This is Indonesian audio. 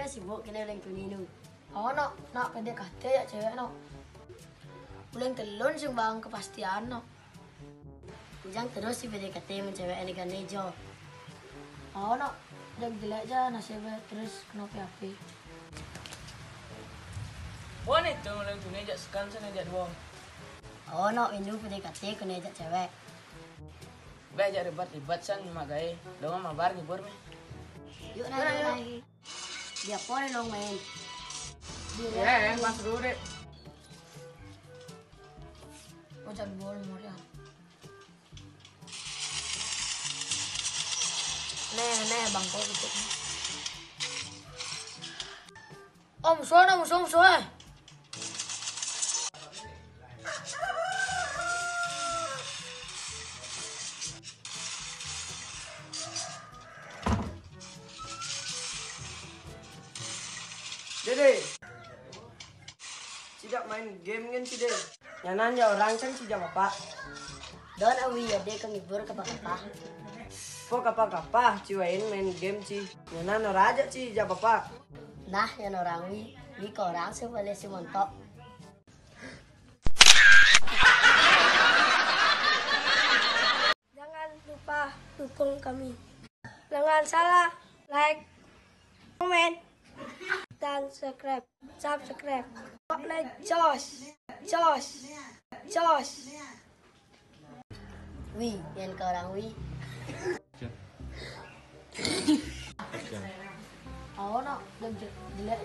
sibuk kena ulang tu ni. Oh nak PDKT ya cewek no. Ulang telun sing bang kepastian no. Jangan terus si PDKT mencewek ini kan nejo. Oh no, udah jelek aja nasibnya terus kena PHP. Wah nih tuh ulang tu nejak sekan sana nejak dua. Oh no, ini PDKT kena ajak cewek. Baik ajak ribat san magai. Dong mabar ni bor me. Yuk naik. Dia pun long main. Ya, masuk dulu deh. Oh jangan bol Moria. Nih bangkok gitu. Musuh. Dede, tidak main game kan sih deh. Yang nanya orang kan sih jawab apa? Don awi ya deh kengibur ke apa? Kok apa ciwain main game sih? Yang nanya raja sih jawab apa? Nah yang orang wi ke orang sih boleh si montok. Jangan lupa dukung kami. Jangan salah like, komen, dan subscribe. Fortnite Josh. Wi yang ke orang wi. Oh no, jelek.